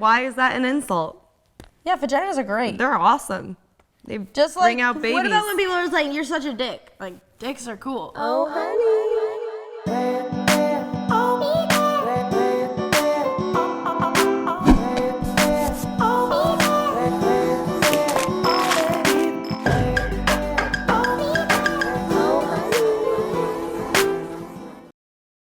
why is that an insult? Yeah, vaginas are great. They're awesome. They just bring out babies. What about when people are like, you're such a dick? Like, dicks are cool. Oh, honey.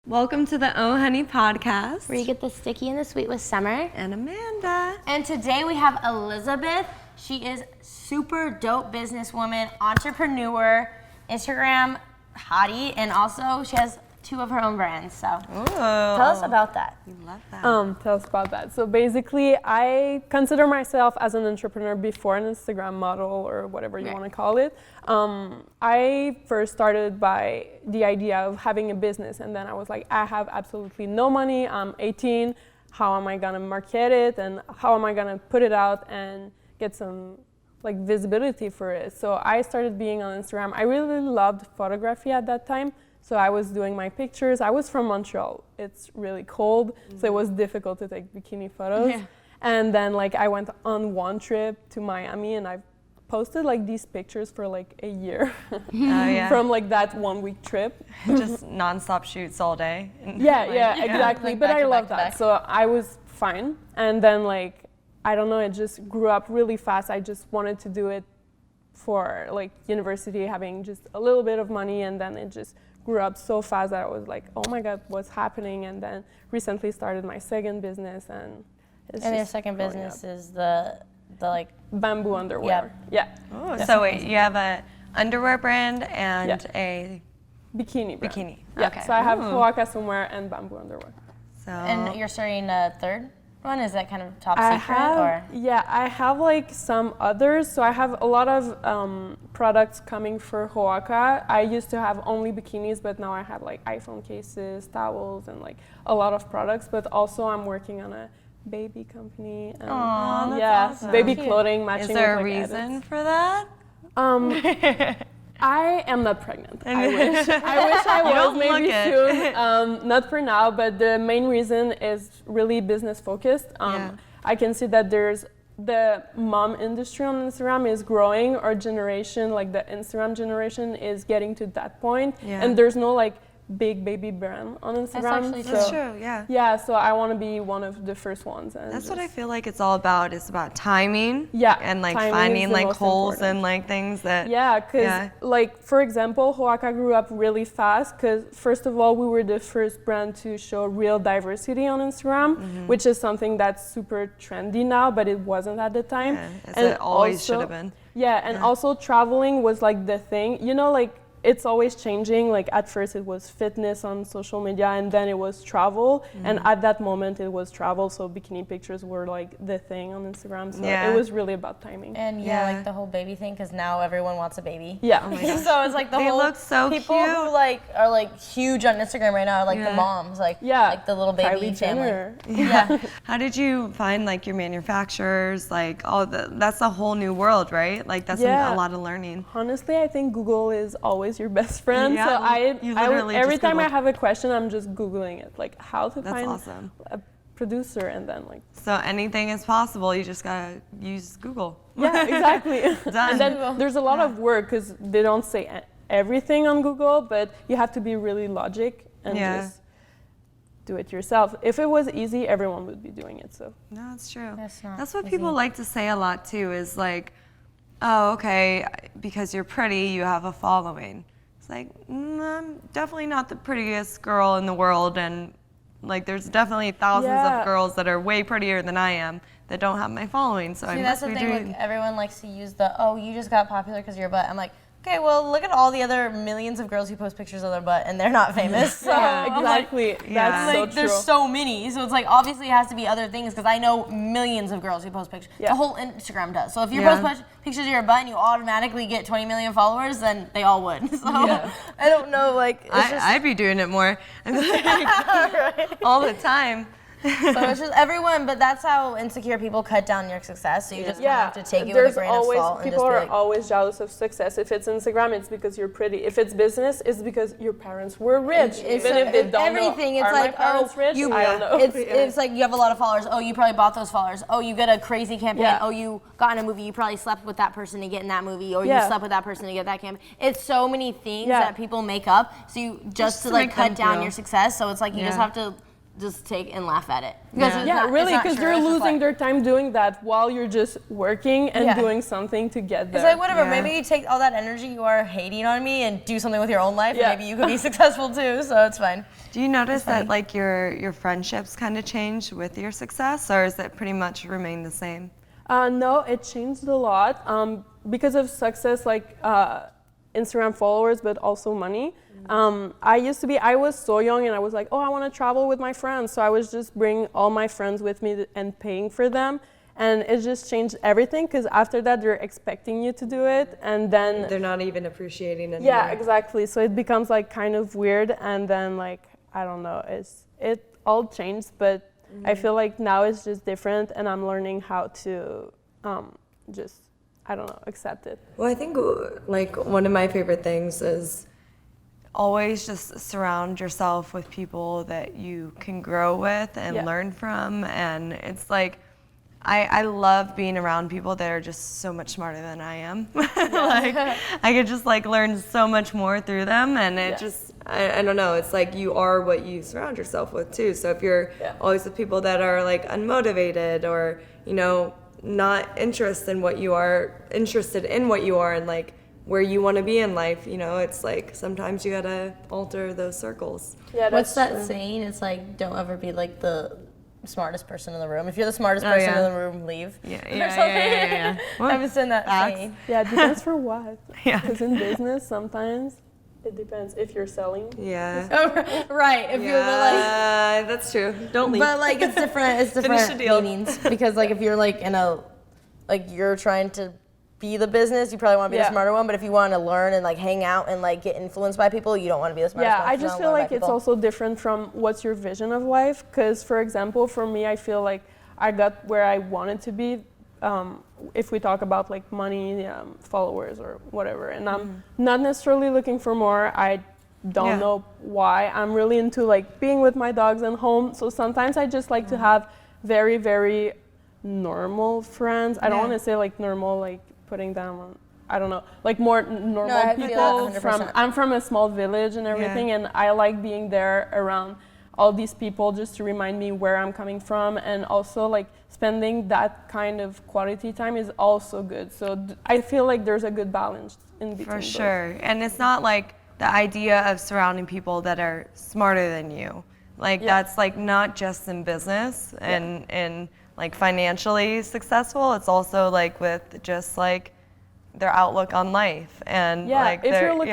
Welcome to the OHoney podcast. Where you get the sticky and the sweet with Summer and Amanda. And today we have Elisabeth. She is super dope businesswoman, entrepreneur, Instagram hottie, and also she has 2 of her own brands. So tell us about that. We love that. Tell us about that. So basically, I consider myself as an entrepreneur before an Instagram model or whatever you want to call it. I first started by the idea of having a business, and then I was like, I have absolutely no money. I'm 18. How am I gonna market it, and how am I gonna put it out and get some like visibility for it? So I started being on Instagram. I really loved photography at that time. So I was doing my pictures. I was from Montreal. It's really cold, so it was difficult to take bikini photos. Yeah. And then like I went on one trip to Miami, and I posted like these pictures for like a year from like that 1 week trip. Just nonstop shoots all day. Yeah, exactly. Like but I love back. that. So I was fine. And then like, I don't know, it just grew up really fast. I just wanted to do it for like university, having just a little bit of money, and then it just grew up so fast that I was like, oh my God, what's happening? And then recently started my second business, and it's And your second business is the like bamboo underwear. Yeah. Oh, so wait, you have a underwear brand and a bikini brand. bikini. Yeah. Okay. So I have Hoaka swimwear and bamboo underwear. So And you're starting a third one? Is that kind of top I secret? have like some others. So I have a lot of products coming for Hoaka. I used to have only bikinis, but now I have like iPhone cases, towels, and like a lot of products. But also I'm working on a baby company. And Aww, that's awesome. Baby clothing matching. Is there with, a like, reason edits. for that? I am not pregnant. I wish I was, maybe soon. Not for now, but the main reason is really business focused. I can see that there's the mom industry on Instagram is growing. Our generation, like the Instagram generation, is getting to that point, and there's no like big baby brand on Instagram. That's true, yeah. Yeah, so I want to be one of the first ones. And that's what I feel like it's all about. It's about timing. Yeah. And like timing finding is the like most holes important. and like things that. Yeah, because like for example, Hoaka grew up really fast because first of all, we were the first brand to show real diversity on Instagram, which is something that's super trendy now, but it wasn't at the time. Yeah, and it always should have been. Yeah, and also traveling was like the thing. You know, like it's always changing. Like at first it was fitness on social media, and then it was travel. And at that moment it was travel, so bikini pictures were like the thing on Instagram. So it was really about timing. And like the whole baby thing, because now everyone wants a baby. Yeah. Oh my gosh. So it's like the they whole look so people cute. who like are like huge on Instagram right now are like the moms, like the little baby Kylie family. Jenner. Yeah. How did you find like your manufacturers? Like that's a whole new world, right? Like that's a lot of learning. Honestly, I think Google is always your best friend. Yeah, so I every time I Googled. have a question, I'm just Googling it, like how to find awesome. a producer, and then like. So anything is possible. You just gotta use Google. Yeah, exactly. Done. And then there's a lot of work because they don't say everything on Google, but you have to be really logic and just do it yourself. If it was easy, everyone would be doing it. So. No, it's true. That's what people like to say a lot too. Is like, oh, okay, because you're pretty, you have a following. It's like, I'm definitely not the prettiest girl in the world, and like there's definitely thousands of girls that are way prettier than I am that don't have my following, so I that's must the be thing, doing. like, everyone likes to use you just got popular because of your butt. I'm like, okay, well, look at all the other millions of girls who post pictures of their butt, and they're not famous. So exactly. That's so true. There's so many, so it's like obviously it has to be other things because I know millions of girls who post pictures. The whole Instagram does. So if you post pictures of your butt and you automatically get 20 million followers, then they all would. So I don't know, like I'd be doing it more. I'm like, all the time. So it's just everyone, but that's how insecure people cut down your success. So you just have to take it with a grain of salt. People are always jealous of success. If it's Instagram, it's because you're pretty. If it's business, it's because your parents were rich. Even if they don't everything, know, it's are like, my parents rich? I don't know. It's like you have a lot of followers. Oh, you probably bought those followers. Oh, you get a crazy campaign. Yeah. Oh, you got in a movie. You probably slept with that person to get in that movie, or you slept with that person to get that campaign. It's so many things that people make up. So you just to like cut down your success. So it's like you just have to just take and laugh at it. Really, because you're losing their time doing that while you're just working and doing something to get there. It's like, whatever, maybe you take all that energy you are hating on me and do something with your own life, and maybe you could be successful too, so it's fine. Do you notice that like your friendships kind of changed with your success, or is it pretty much remained the same? No, it changed a lot because of success, like Instagram followers, but also money. I was so young and I was like, oh, I want to travel with my friends. So I was just bringing all my friends with me and paying for them. And it just changed everything because after that, they're expecting you to do it. And then they're not even appreciating it. Yeah, exactly. So it becomes like kind of weird. And then like, I don't know, it all changed. But I feel like now it's just different and I'm learning how to accept it. Well, I think like one of my favorite things is always just surround yourself with people that you can grow with and learn from. And it's like, I love being around people that are just so much smarter than I am. Like, I could just like learn so much more through them. And it just, I don't know, it's like you are what you surround yourself with too. So if you're always with people that are like unmotivated or, you know, not interested in what you are and like where you want to be in life, you know, it's like sometimes you gotta alter those circles. Yeah, what's that saying? It's like, don't ever be like the smartest person in the room. If you're the smartest person in the room, leave. Yeah. I haven't seen that saying. Yeah, it depends for what. Yeah. Because in business, sometimes it depends if you're selling. Yeah. Oh, right. If you're like, that's true. Don't leave. but like it's different. It's different meanings because like if you're like in a, like you're trying to be the business, you probably want to be the smarter one. But if you want to learn and like hang out and like get influenced by people, you don't want to be the smartest one. Yeah, I just feel like it's also different from what's your vision of life. Because for example, for me, I feel like I got where I wanted to be. If we talk about like money, followers or whatever, and I'm not necessarily looking for more. I don't know why. I'm really into like being with my dogs and home. So sometimes I just like to have very, very normal friends. I don't want to say like normal, like putting them on, I don't know, like more normal people. I'm from a small village and everything, and I like being there around all these people just to remind me where I'm coming from, and also like spending that kind of quality time is also good. So I feel like there's a good balance in between. For sure. And it's not like the idea of surrounding people that are smarter than you. Like that's like not just in business and like financially successful. It's also like with just like their outlook on life and like if you're looking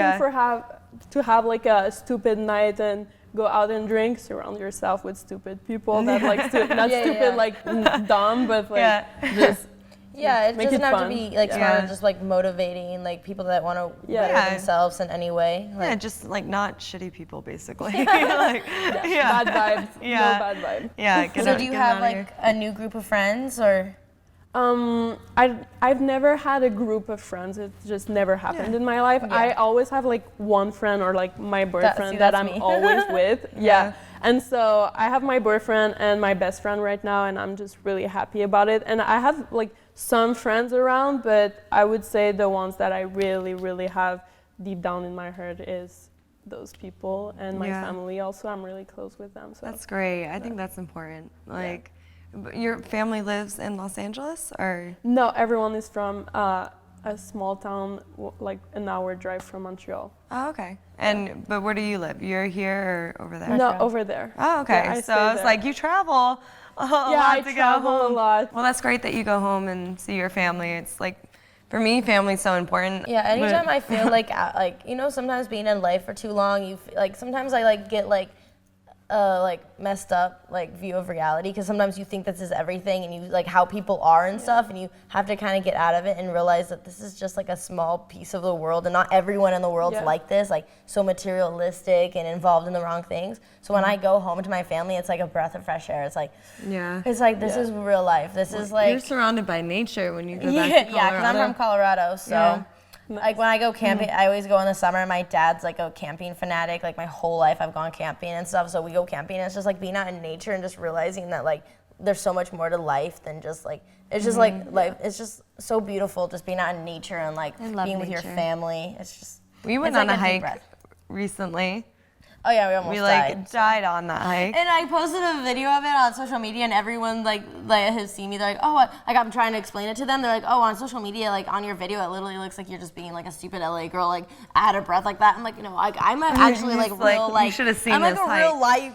to have like a stupid night and go out and drink, surround yourself with stupid people that like stupid like dumb, but like just it doesn't have to be like smart, just like motivating, like people that want to better themselves in any way. Like, just like not shitty people, basically. Like, bad vibes. No bad vibe. Yeah. So do you have like a new group of friends or? I've never had a group of friends. It just never happened in my life. I always have like one friend or like my boyfriend that I'm always with. And so I have my boyfriend and my best friend right now, and I'm just really happy about it. And I have like some friends around, but I would say the ones that I really, really have deep down in my heart is those people, and my family also. I'm really close with them. So that's great. I think that's important. Like, your family lives in Los Angeles, or? No, everyone is from a small town, like an hour drive from Montreal. Oh, okay. And but where do you live? You're here or over there? No, over there. Oh, okay. Yeah, so it's like you travel a lot to go home. A lot. Well, that's great that you go home and see your family. It's like, for me, family's so important. Yeah, anytime I feel like you know, sometimes being in life for too long, like sometimes I like get like like messed up like view of reality, because sometimes you think this is everything and you like how people are and stuff, and you have to kind of get out of it and realize that this is just like a small piece of the world, and not everyone in the world's like this, like so materialistic and involved in the wrong things. So when I go home to my family, it's like a breath of fresh air. It's like this is real life. This is like you're surrounded by nature when you go back to Colorado. Yeah, because I'm from Colorado, so. Like when I go camping, I always go in the summer. My dad's like a camping fanatic. Like my whole life I've gone camping and stuff. So we go camping and it's just like being out in nature and just realizing that like there's so much more to life than just like, it's just like life. It's just so beautiful just being out in nature and like being with your family. It's just, we went on a hike recently. Oh yeah, we almost died on that hike. And I posted a video of it on social media, and everyone like has seen me. They're like, oh, like I'm trying to explain it to them. They're like, oh, on social media, like on your video, it literally looks like you're just being like a stupid LA girl, like out of breath like that. I'm like, you know, like I'm actually like real like you should have seen I'm like this a hike. real life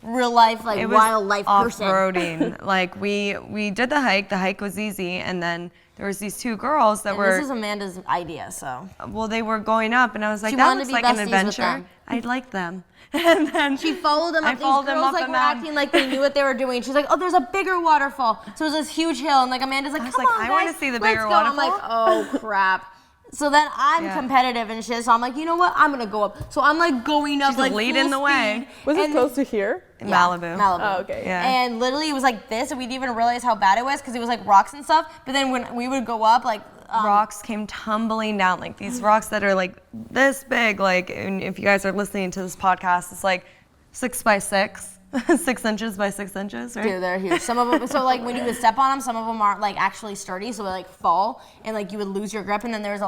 real life like wildlife person. Off-roading. Like we did the hike. The hike was easy, and then there was these two girls that were. This is Amanda's idea, so. Well, they were going up, and I was like, She that wanted looks to be like an besties with adventure. them. I'd like them. And then She followed them up. I followed These them girls up like a were mountain. acting like they knew what they were doing. She's like, oh, there's a bigger waterfall. So there's this huge hill, and like Amanda's like, I was come like, on, I guys, wanna see the let's bigger go. I'm like, waterfall. oh crap. So then I'm competitive and shit. So I'm like, you know what? I'm gonna go up. So I'm like going up She's like leading full the way. speed. Was it And- close to here? in Malibu. Malibu. Oh, okay. Yeah. And literally it was like this, and we didn't even realize how bad it was because it was like rocks and stuff. But then when we would go up, like Rocks came tumbling down, like these rocks that are like this big. Like, and if you guys are listening to this podcast, it's like 6 by 6, 6 inches by 6 inches, right? Dude, they're huge. Some of them, so like when you would step on them, some of them aren't like actually sturdy, so they like fall and like you would lose your grip. And then there's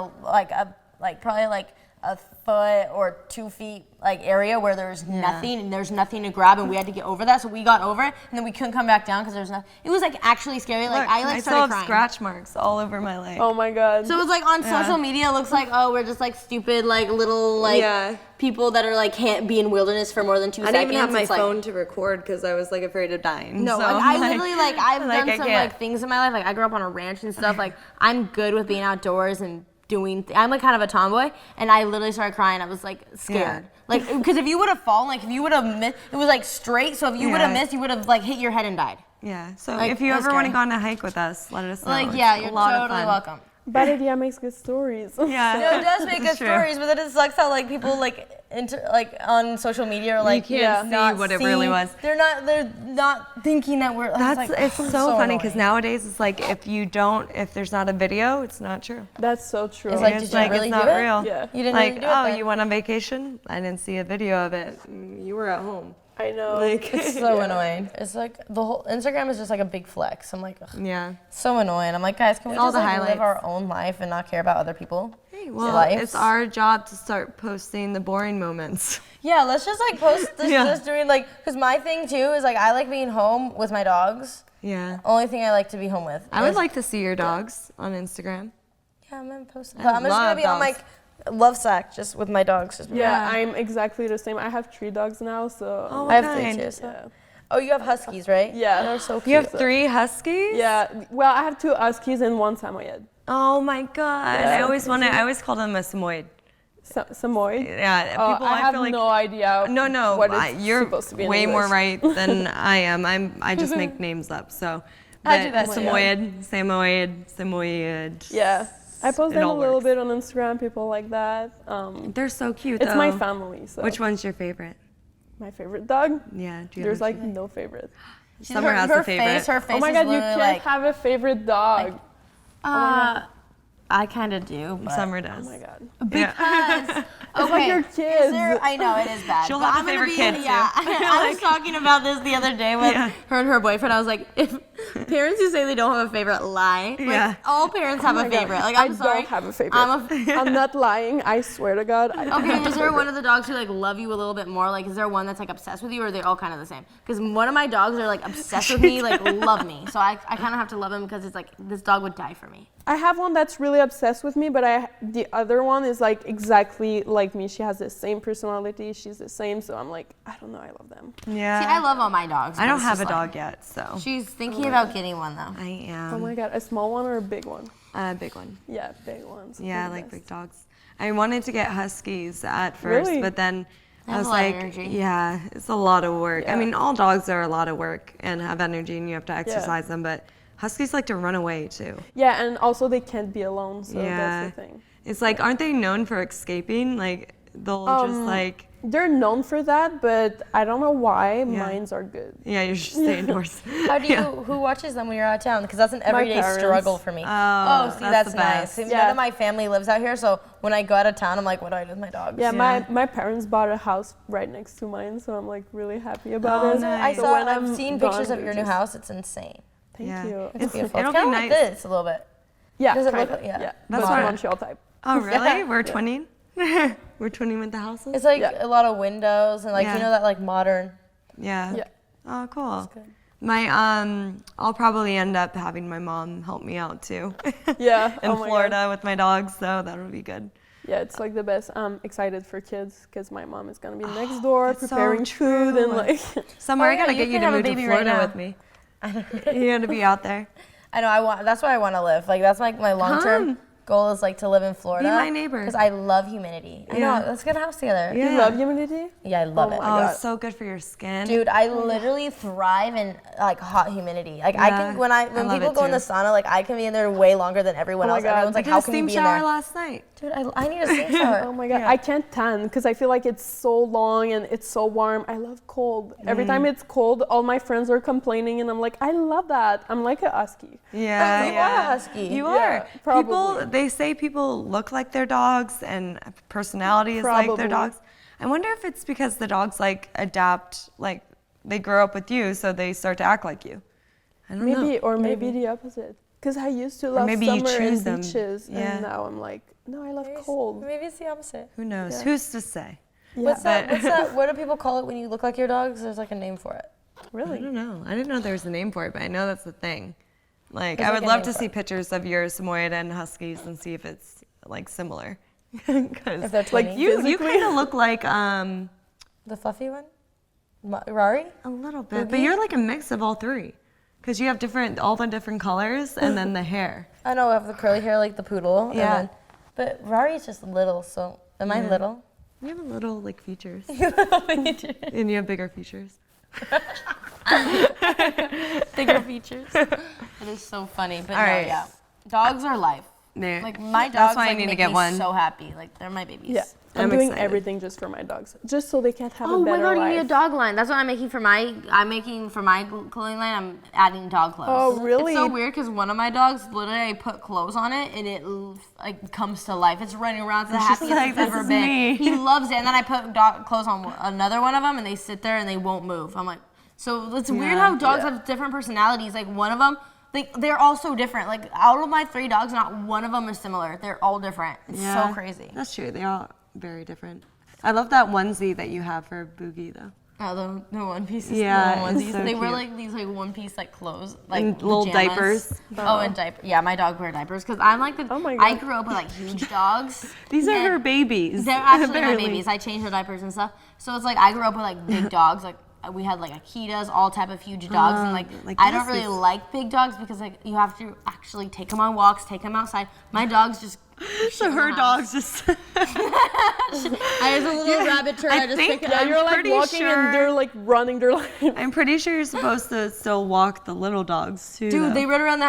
probably like a foot or 2 feet like area where there's nothing and there's nothing to grab, and we had to get over that. So we got over it, and then we couldn't come back down because there's nothing. It was like actually scary. Like Look, I still started have crying. scratch marks all over my leg. Oh my god. So it was like on social media, it looks like, oh, we're just like stupid, like little like people that are like can't be in wilderness for more than 2 I seconds. didn't even have my It's like, phone to record because I was like afraid of dying. no, so, like, I literally like I've like, done I some can't. like things in my life. Like I grew up on a ranch and stuff. Like I'm good with being outdoors and doing. I'm like kind of a tomboy, and I literally started crying. I was like scared. Like because if you would have fallen, like if you would have missed, it was like straight. So if you would have missed, you would have like hit your head and died. Yeah. So Like, if you it was ever want to scary. go on a hike with us, let us know. Like It's yeah, a you're lot of totally fun. welcome. Bad idea makes good stories. Yeah. No, it does make good It's true. stories, but then it sucks how like people like on social media are like can't see not what it really was. They're not thinking that we're. That's like, it's oh, so funny because annoying. nowadays it's like if there's not a video, it's not true. That's so true. It's like, It's did you like really it's not do it? real. Yeah. You didn't like, really do it oh, then. you went on vacation? I didn't see a video of it. You were at home. I know. Like, It's so annoying. It's like the whole Instagram is just like a big flex. I'm like, ugh, yeah. so annoying. I'm like, guys, can we All just the like, live highlights. our own life and not care about other people? Hey, well, lives. it's our job to start posting the boring moments. Yeah, let's just like post this, Yeah. just doing like, because my thing too is like I like being home with my dogs. Yeah. Only thing I like to be home with. I would is- like to see your dogs on Instagram. Yeah, I'm gonna post. I But I'm just gonna love be on dogs. my love sack just with my dogs. Just Yeah, I'm exactly the same. I have 3 dogs now, so Oh, I have okay. 3 too. So. yeah. Oh, you have huskies, right? Yeah. They're so cute. You have 3 huskies? Yeah. Well, I have 2 huskies and 1 Samoyed. Oh my god. Yeah. I always call them a Samoyed. Samoyed? Yeah. Oh, People I have feel like no idea. No, what it's you're supposed to be in way more English. right than I am. I just make names up. So, I do but that too. Samoyed. Yeah. I post It them a all little works. bit on Instagram, people like that. They're so cute. It's my though. family, so. Which one's your favorite? My favorite dog? Yeah. Do you There's have a like no favorite. Summer has a favorite. Her face Oh my is god, you literally can't like, have a favorite dog. I kind of do. But Summer Oh does. my god. Because It's like your kids. I know it is bad. She'll but have a I'm gonna favorite be, kid, too. Yeah, I was talking about this the other day with her and her boyfriend. I was like, if parents who say they don't have a favorite lie, like Yeah. all parents have Oh a my God. favorite. Like I I'm sorry, don't have a favorite. I'm I'm not lying. I swear to God. I don't Okay, have a is there favorite. one of the dogs who like love you a little bit more? Like, is there one that's like obsessed with you, or are they all kind of the same? Because one of my dogs are like obsessed with me, like love me. So I kind of have to love him because it's like this dog would die for me. I have one that's really obsessed with me, but the other one is like exactly like me. She has the same personality. She's the same. So I'm like, I don't know. I love them. Yeah. See, I love all my dogs. I but don't it's have a just like- dog yet, so She's thinking about getting one though. I am. Oh my God, a small one or a big one? A big one. Yeah, big ones. Yeah, I They're the like best. big dogs. I wanted to get huskies at first, Really? but then I was a lot of like, energy. yeah, it's a lot of work. I Yeah. mean, all dogs are a lot of work and have energy, and you have to exercise them. But huskies like to run away too. Yeah, and also they can't be alone, so that's the thing. It's like, aren't they known for escaping? Like they'll just like. They're known for that, but I don't know why mines are good. Yeah, you should stay indoors. How do you? Who watches them when you're out of town? Because that's an everyday parents. struggle for me. Oh, see, that's that's the nice. best. See, none Yeah. of my family lives out here, so when I go out of town, I'm like, what do I do with my dogs? Yeah, Yeah. my parents bought a house right next to mine, so I'm like really happy about Oh, it. nice. So when I've I'm seen gone, pictures of they're your new just- house. It's insane. Thank Yeah. you. It's beautiful. it'll It's kind be of like nice. this a little bit. Yeah, Does it kind look of. like- yeah. Yeah, That's but what I- Montreal type. Oh, really? Yeah. We're twinning? We're twinning with the houses? It's like Yeah. a lot of windows and like Yeah. you know that like modern. Yeah. Yeah. Oh, cool. good. My I'll probably end up having my mom help me out too. Yeah. In oh my Florida God. with my dogs, so that'll be good. Yeah, it's like the best. I'm excited for kids because my mom is gonna be next door that's so preparing food and true. like. Somewhere Oh, I yeah, gotta you get you can to have a move to baby right Florida now. with me. You're gonna be out there. I know. That's where I want to live. Like that's like my long term Come. goal is like to live in Florida. my neighbor. Because I love humidity. I Yeah. know. Let's get a house together. Yeah. You love humidity? Yeah, I love Oh it. my Oh, God. it's so good for your skin. Dude, I literally thrive in like hot humidity. Like I Yeah, can when I when love people it go in the too. sauna, like I can be in there way longer than everyone Oh my else. God. Everyone's I like, did how a can you steam be in shower there? last night. Dude, I need a steam shower. Oh my God, Yeah. I can't tan because I feel like it's so long and it's so warm. I love cold. Every time it's cold, all my friends are complaining, and I'm like, I love that. I'm like a husky. Yeah, you are a husky. You Yeah, are. probably. People, they say people look like their dogs and personality is like their Probably. dogs. I wonder if it's because the dogs like adapt, like they grow up with you, so they start to act like you. I don't know. Maybe, or maybe the opposite. Because I used to love maybe you summer choose and them. beaches, Yeah. and now I'm like, no, I love cold. Maybe it's the opposite. Who knows? Yeah. Who's to say? Yeah. What's that? What do people call it when you look like your dogs? There's like a name for it. I Really? don't know. I didn't know there was a name for it, but I know that's the thing. Like, There's I like would a love name to for see it. pictures of your Samoyed and Huskies and see if it's like similar. 'Cause, If they're like twinning. you kind of look like The fluffy one? Rari? a little bit, but you're like a mix of all three, because you have all the different colors and then the hair. I know I have the curly hair like the poodle. and Yeah. then- but Rari's just little, so am I little? You have a little like features, and you have bigger features. Bigger features. It is so funny, but All right. yeah. Dogs are life. There. Like my dogs That's why I like, need to make get me one. so happy. Like they're my babies. Yeah. I'm I'm doing excited. everything just for my dogs, just so they can't have Oh a my better god, you life. need a dog line. That's what I'm making for my. Clothing line. I'm adding dog clothes. Oh, really? It's so weird because one of my dogs, literally, I put clothes on it and it like comes to life. It's running around. It's the It's just happiest like, it's this ever is been. me. He loves it. And then I put dog clothes on another one of them, and they sit there and they won't move. I'm like, so it's weird how dogs have different personalities. Like one of them. They're all so different. Like out of my 3 dogs, not one of them is similar. They're all different. It's so crazy. That's true. They're all very different. I love that onesie that you have for Boogie though. Oh, the one pieces. Yeah, the it's onesies. so they wear cute. like these like one piece like clothes, like And little pajamas. diapers. Oh, and diaper. Yeah, my dog wear diapers because I'm like the. Oh my I God. grew up with like huge dogs. These are and her babies. They're actually my Apparently. babies. I change their diapers and stuff. So it's like I grew up with like big dogs. Like we had like Akitas, all type of huge dogs, and like I don't really huskies. like big dogs because like you have to actually take them on walks, take them outside. My dogs just. So her dog's just. I was a little rabbit turd. I just think- pick it Yeah, up. you're like pretty walking sure- and they're like running their life. I'm pretty sure you're supposed to still walk the little dogs too. Dude, though. they run around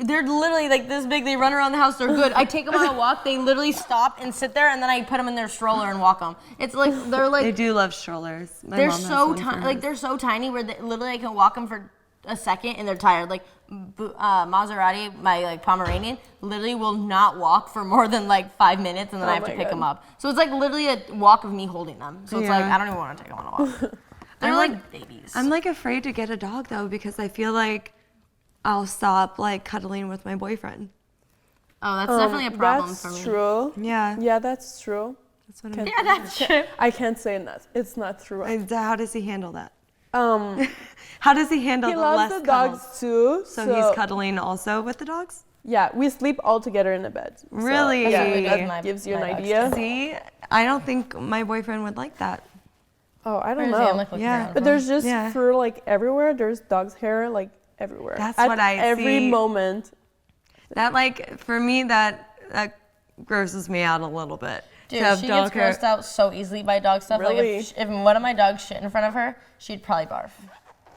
they're literally like this big. They run around the house. They're good. I take them on a walk. They literally stop and sit there, and then I put them in their stroller and walk them. It's like they're They like do love strollers. My they're mom has so one for tiny. hers. Like they're so tiny where literally I can walk them for a second and they're tired. Like Maserati, my like Pomeranian, literally will not walk for more than like 5 minutes, and then I have to my pick God. them up. So it's like literally a walk of me holding them. So it's like Yeah. I don't even want to take them on a walk. They're I'm like babies. I'm like afraid to get a dog though because I feel like I'll stop like cuddling with my boyfriend. Oh, that's definitely a problem That's for me. true. Yeah. Yeah, that's true. That's what I'm. Yeah, that's true. I can't say that. It's not true. How does he handle that? Um, How does he handle he the loves less the cuddles? dogs too. So he's cuddling also with the dogs? Yeah, we sleep all together in the bed. So, Really? That's what we do yeah, with my- gives you an my dogs, idea. See, I don't think my boyfriend would like that. Oh, I Where don't is he? I'm know. like looking Yeah. around. But there's just Yeah. fur like everywhere. There's dog's hair like everywhere. That's At what I every see. moment. That like for me that grosses me out a little bit Dude, to have she dog gets hair. grossed out so easily by dog stuff. Really? Like if one of my dogs shit in front of her, she'd probably barf.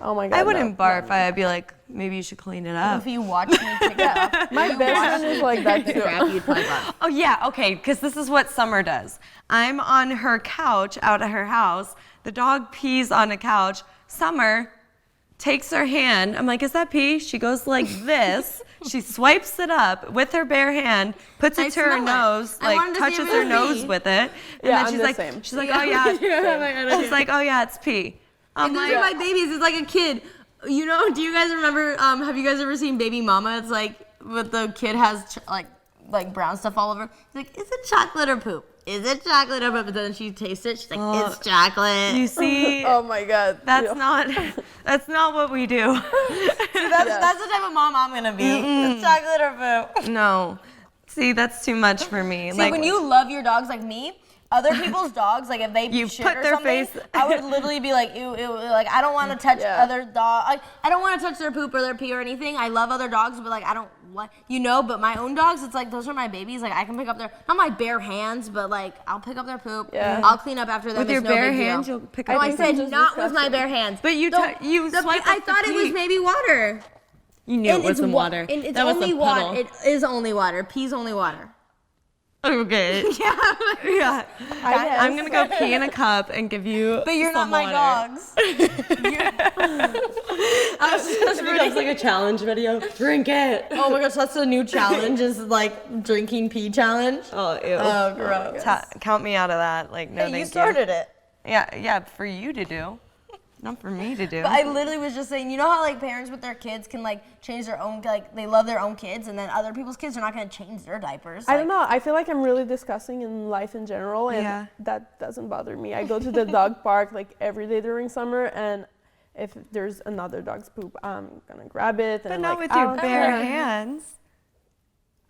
Oh my God. I wouldn't no. barf. I'd be like, maybe you should clean it up. If you watch me pick it up, My best friend is like that too. you'd probably barf. Oh yeah, okay, because this is what Summer does. I'm on her couch out at her house. The dog pees on a couch. Summer takes her hand. I'm like, is that pee? She goes like this. She swipes it up with her bare hand, puts it to her smell it. nose, I wanted like to see touches if it her was nose pee. with it. And Yeah, then I'm she's the like, same. she's like, oh yeah. She's like, oh yeah, it's pee. I'm And those like, are my babies. It's like a kid. You know? Do you guys remember? Have you guys ever seen Baby Mama? It's like, but the kid has like brown stuff all over. It's like, is it chocolate or poop? Is it chocolate or poop? But then she tastes it. She's like, it's chocolate. you see, Oh my God. that's Yeah. that's not what we do. That's the type of mom I'm gonna be. It's chocolate or poop. No. See, that's too much for me. See, when you love your dogs like me, other people's dogs, like if they You shit put or their something, face- I would literally be like, ew, ew, like I don't want to touch Yeah. other dog. I don't want to touch their poop or their pee or anything. I love other dogs, but like I don't want, but my own dogs, it's like those are my babies. Like I can pick up their, not my bare hands, but like I'll pick up their poop. Yeah. I'll clean up after them. With your It's no bare big deal. hands, you'll pick No, up I the said just not with my disgusting. bare hands. But you swipe I up thought the it was pee. maybe water. You knew it was some wa- water. And it's That was only a water. puddle. It is only water. Pee's only water. Okay. Yeah. I'm gonna go pee in a cup and give you. But you're not some my water. dogs. It becomes like a challenge video. Drink it. Oh my gosh, that's a new challenge. Is like drinking pee challenge. Oh, ew. Oh, gross. Count me out of that. Like, no, Hey, thank you started it. Yeah, for you to do, not for me to do. But I literally was just saying, you know how like parents with their kids can like change their own, like they love their own kids, and then other people's kids are not gonna change their diapers. I don't know. I feel like I'm really disgusting in life in general, and Yeah. that doesn't bother me. I go to the dog park like every day during summer, and if there's another dog's poop, I'm gonna grab it. but and, not like, with your I'll- bare hands.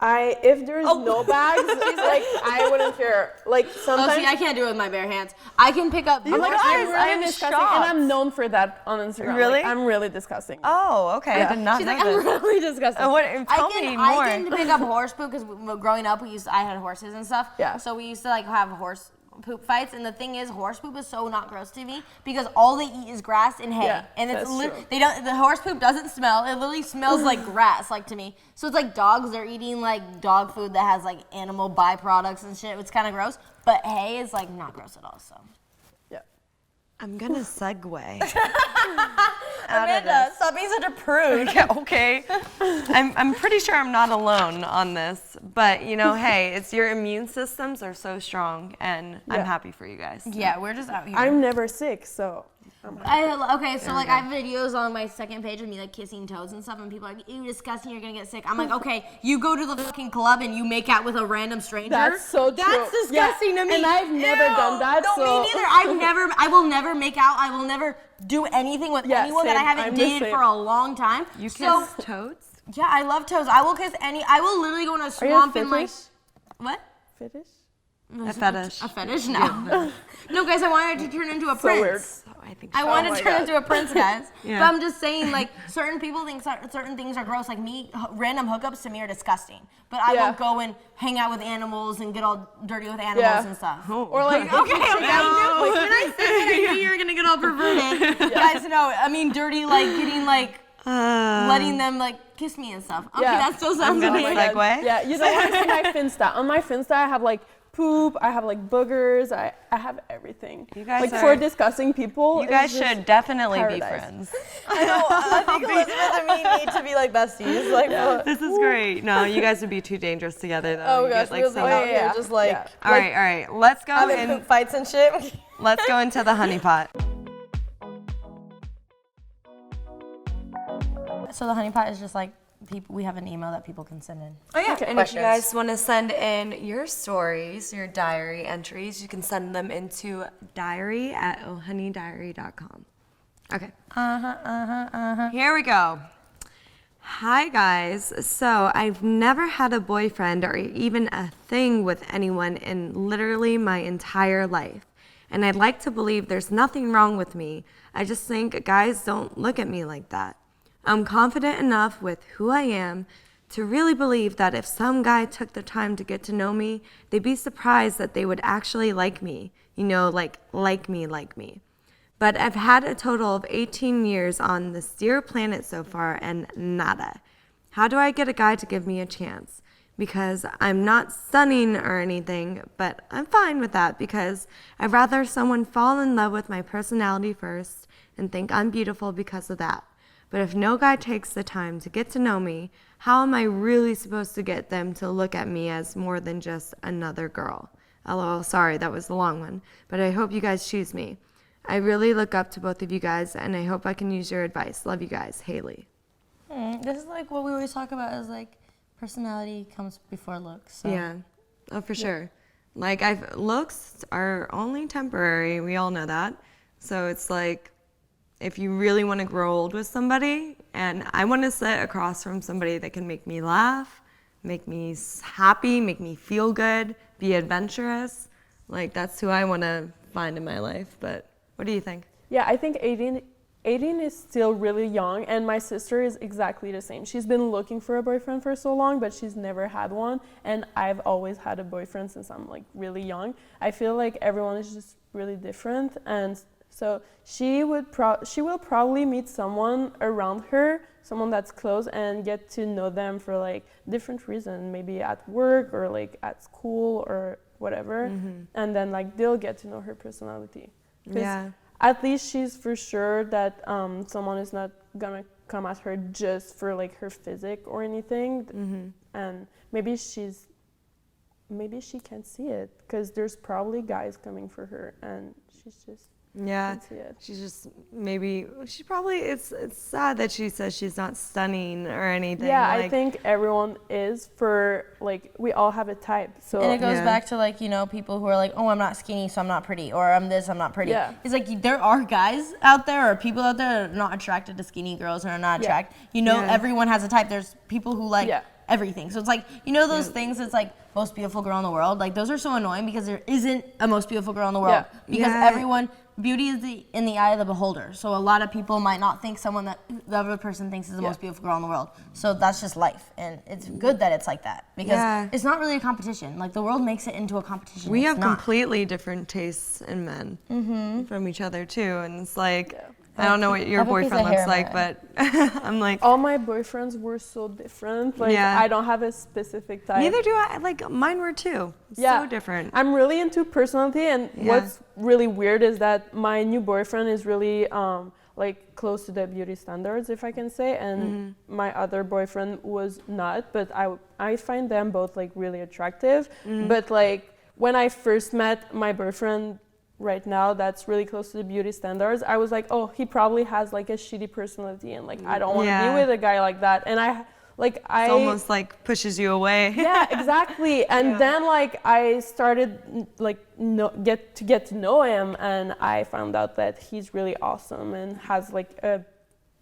If there's no bags, like I wouldn't care. Like Oh, sometimes see, I can't do it with my bare hands. I can pick up. I'm like, guys, I'm really I'm disgusting, shocked. and I'm known for that on Instagram. Really? Like, I'm really disgusting. Oh, okay. I did not She's know like, this. I'm really disgusting. Tell me more. I can pick up horse poop because growing up, I had horses and stuff. Yeah. So we used to like have horse poop fights, and the thing is, horse poop is so not gross to me because all they eat is grass and hay, Yeah, and it's that's true. they don't. The horse poop doesn't smell. It literally smells like grass, like to me. So it's like dogs. They're eating like dog food that has like animal byproducts and shit. It's kind of gross, but hay is like not gross at all. So. Yeah. I'm gonna segue. Amanda, stop being such a prude. Okay. I'm pretty sure I'm not alone on this, but you know, hey, it's your immune systems are so strong, and I'm Yeah. happy for you guys. Yeah, we're just out here. I'm never sick, so I'm happy. Okay, so like I have videos on my second page of me like kissing toes and stuff, and people are like, ew, disgusting, you're gonna get sick. I'm like, okay, you go to the fucking club and you make out with a random stranger. That's so true. That's disgusting Yeah, to me. and I've never Ew. done that, No, so- me neither. I will never make out. I will never do anything with Yeah, anyone that I same. haven't I'm the dated same. for a long time. You kiss So, toads? yeah, I love toes. I will kiss I will literally go in a Are you a swamp and like, fetish? what? Fetish? A fetish. A fetish? No. No, guys, I wanted to turn into a So prince. weird. I think I so. want my to turn God. into a prince, guys. Yeah. But I'm just saying, like, certain people think certain things are gross. Like me, random hookups to me are disgusting. But I Yeah. won't go and hang out with animals and get all dirty with animals Yeah. and stuff. Or like, Okay, when I said that, I knew you were gonna get all perverted. Guys, no, I mean dirty, like getting like letting them like kiss me and stuff. Okay, Yeah. that still sounds gonna weird. segue. Yeah, you don't want to see my Finsta. On my Finsta, I have like poop, I have like boogers, I have everything. You guys like are- for disgusting people. You guys it's just should definitely be paradise. friends. I know. I think Elizabeth and me need to be like besties. Like, This is great. No, you guys would be too dangerous together though. oh You gosh, get, we was some- like out yeah, here yeah. just like Yeah. all right. Let's go having and poop fights and shit. let's go into the honey pot. So the honey pot is just like people. We have an email that people can send in. Oh yeah, and if Questions. you guys want to send in your stories, your diary entries, you can send them into diary@ohoneydiary.com. Okay. Here we go. Hi guys. So I've never had a boyfriend or even a thing with anyone in literally my entire life. And I'd like to believe there's nothing wrong with me. I just think guys don't look at me like that. I'm confident enough with who I am to really believe that if some guy took the time to get to know me, they'd be surprised that they would actually like me, like me. But I've had a total of 18 years on this dear planet so far and nada. How do I get a guy to give me a chance? Because I'm not stunning or anything, but I'm fine with that because I'd rather someone fall in love with my personality first and think I'm beautiful because of that. But if no guy takes the time to get to know me, how am I really supposed to get them to look at me as more than just another girl? LOL, sorry, that was the long one, but I hope you guys choose me. I really look up to both of you guys, and I hope I can use your advice. Love you guys, Haley. This is like what we always talk about is like personality comes before looks. So. Yeah, oh, for sure. Like, looks are only temporary. We all know that. So it's like, if you really want to grow old with somebody, and I want to sit across from somebody that can make me laugh, make me happy, make me feel good, be adventurous, like that's who I want to find in my life. But what do you think? Yeah, I think 18 is still really young, and my sister is exactly the same. She's been looking for a boyfriend for so long, but she's never had one, and I've always had a boyfriend since I'm like really young. I feel like everyone is just really different, and so she will probably meet someone around her, someone that's close, and get to know them for like different reasons, maybe at work or like at school or whatever, and then like they'll get to know her personality. Yeah. At least she's for sure that someone is not gonna come at her just for like her physique or anything, and maybe she can't see it because there's probably guys coming for her, and she's just. Yeah, she's just it's sad that she says she's not stunning or anything. Yeah, like, I think everyone is we all have a type. So And it goes back to like, people who are like, oh, I'm not skinny, so I'm not pretty, or I'm this, I'm not pretty. Yeah. It's like there are guys out there or people out there that are not attracted to skinny girls or are not attracted. Everyone has a type. There's people who like everything. So it's like, those things, it's like most beautiful girl in the world. Like those are so annoying because there isn't a most beautiful girl in the world. Because beauty is in the eye of the beholder. So a lot of people might not think someone that the other person thinks is the most beautiful girl in the world. So that's just life. And it's good that it's like that because it's not really a competition. Like the world makes it into a competition. We have completely different tastes in men from each other too. And it's like, I don't know what your boyfriend looks like, but I'm like... All my boyfriends were so different. Like, I don't have a specific type. Neither do I. Like, mine were too. So different. I'm really into personality, and what's really weird is that my new boyfriend is really, like, close to the beauty standards, if I can say, and my other boyfriend was not, but I find them both, like, really attractive. But, like, when I first met my boyfriend right now that's really close to the beauty standards, I was like, oh, he probably has like a shitty personality, and like I don't want to be with a guy like that. And it's almost like pushes you away. Yeah, exactly. And then like I started like get to know him, and I found out that he's really awesome and has like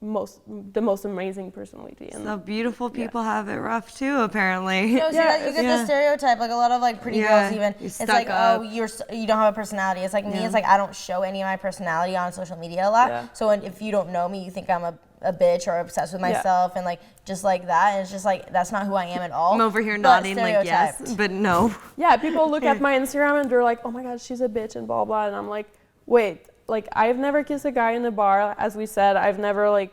the most amazing personality. And so beautiful people have it rough too, apparently. You get the stereotype, like a lot of like pretty girls even. It's like, oh, you don't have a personality. It's like me, it's like I don't show any of my personality on social media a lot. Yeah. So if you don't know me, you think I'm a bitch or obsessed with myself and like just like that. And it's just like that's not who I am at all. I'm over here nodding like yes, but no. Yeah, people look at my Instagram and they're like, oh my God, she's a bitch and blah blah. And I'm like, wait. Like, I've never kissed a guy in a bar, as we said. I've never, like,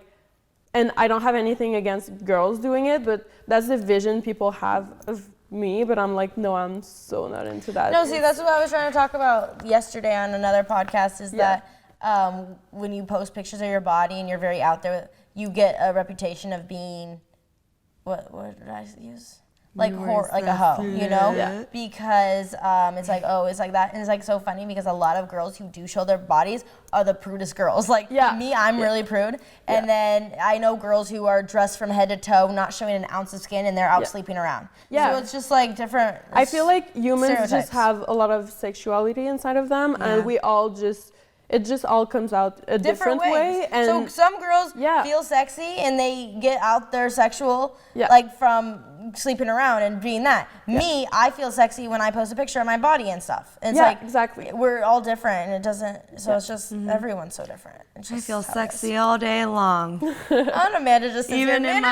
and I don't have anything against girls doing it, but that's the vision people have of me. But I'm like, no, I'm so not into that. No, see, that's what I was trying to talk about yesterday on another podcast, is that when you post pictures of your body and you're very out there, you get a reputation of being, what did I use? Like a hoe, because it's like, oh, it's like that. And it's like so funny because a lot of girls who do show their bodies are the prudest girls. Like me, I'm really prude. And then I know girls who are dressed from head to toe, not showing an ounce of skin, and they're out sleeping around. Yeah. So it's just like different. I feel like humans just have a lot of sexuality inside of them, and we all just it just all comes out a different way. And so some girls Yeah. feel sexy and they get out their sexual, Yeah. like from sleeping around and being that. Me, I feel sexy when I post a picture of my body and stuff. It's Yeah, like exactly. we're all different, and it doesn't. So it's just everyone's so different. It's I just feel how it sexy is. all day long. And Amanda just sits Even here. in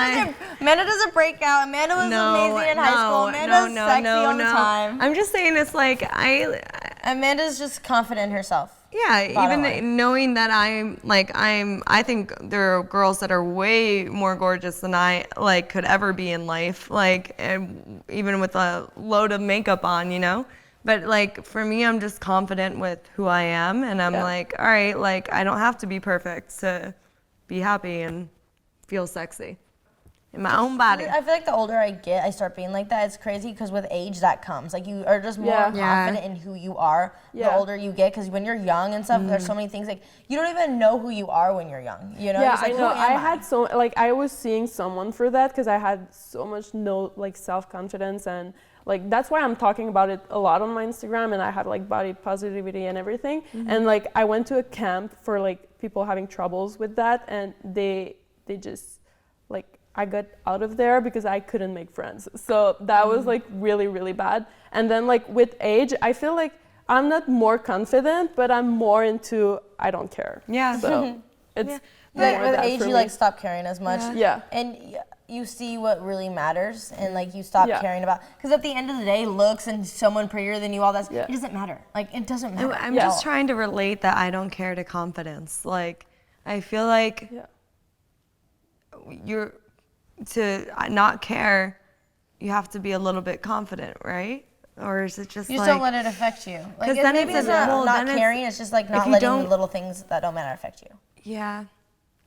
Amanda doesn't break out. Amanda was amazing in high school. Amanda's sexy all the time. I'm just saying it's like Amanda's just confident in herself. yeah, Bottom even line. knowing that I think there are girls that are way more gorgeous than I like could ever be in life, like and even with a load of makeup on, you know. But like for me, I'm just confident with who I am, and I'm like, all right, like I don't have to be perfect to be happy and feel sexy in my own body. I feel like the older I get, I start being like that. It's crazy because with age that comes. Like you are just more confident in who you are the older you get. Because when you're young and stuff, there's so many things like you don't even know who you are when you're young. You know? Yeah, It's like, I know. who am I had so like I was seeing someone for that because I had so much self-confidence, and like that's why I'm talking about it a lot on my Instagram, and I have like body positivity and everything. And like I went to a camp for like people having troubles with that, and they just like I got out of there because I couldn't make friends. So that was like really, really bad. And then like with age, I feel like I'm not more confident, but I'm more into I don't care. Yeah. So it's But more with that age, for you me. like stop caring as much. Yeah. And you see what really matters, and like you stop Yeah. caring about. Because at the end of the day, looks and someone prettier than you, all that, it doesn't matter. Like it doesn't matter. I'm just trying to relate that I don't care to confidence. Like I feel like you're to not care, you have to be a little bit confident, right? Or is it just You like just don't let it affect you. Like 'Cause then maybe it's it's a- not, well, not then it's- caring. It's just like not you letting the don't- little things that don't matter affect you. yeah,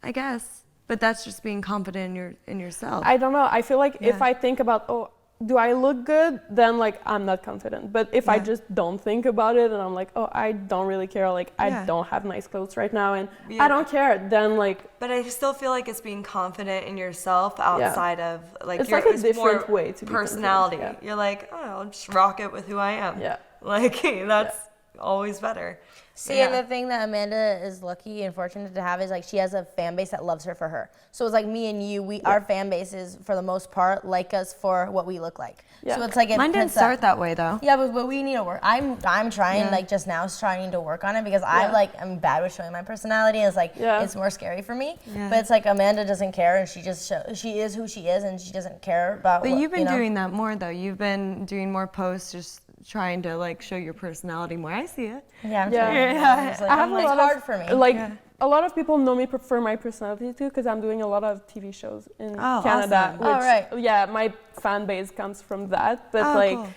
I guess. But that's just being confident in yourself. I don't know. I feel like if I think about, oh, do I look good? Then like I'm not confident. But if I just don't think about it and I'm like, oh, I don't really care. Like I don't have nice clothes right now and I don't care. Then like. But I still feel like it's being confident in yourself outside of like It's your like a different more way to be personality. confident, You're like, oh, I'll just rock it with who I am. Yeah. Like that's always better. See, and the thing that Amanda is lucky and fortunate to have is like she has a fan base that loves her for her. So it's like me and you, our fan bases for the most part like us for what we look like. Yeah. So it's like Mine didn't start that way though. Yeah, but we need to work. I'm trying like just now trying to work on it because I'm bad with showing my personality. And it's like it's more scary for me. Yeah. But it's like Amanda doesn't care and she just she is who she is and she doesn't care about. But what, you've been you know? doing that more though. You've been doing more posts, just trying to like show your personality more. I see it. Yeah, I'm Yeah. trying. Yeah. It's like, I have it's a lot hard of, for me. Like a lot of people know me for my personality too, because I'm doing a lot of TV shows in Canada. Awesome. Which, yeah, my fan base comes from that. But Cool.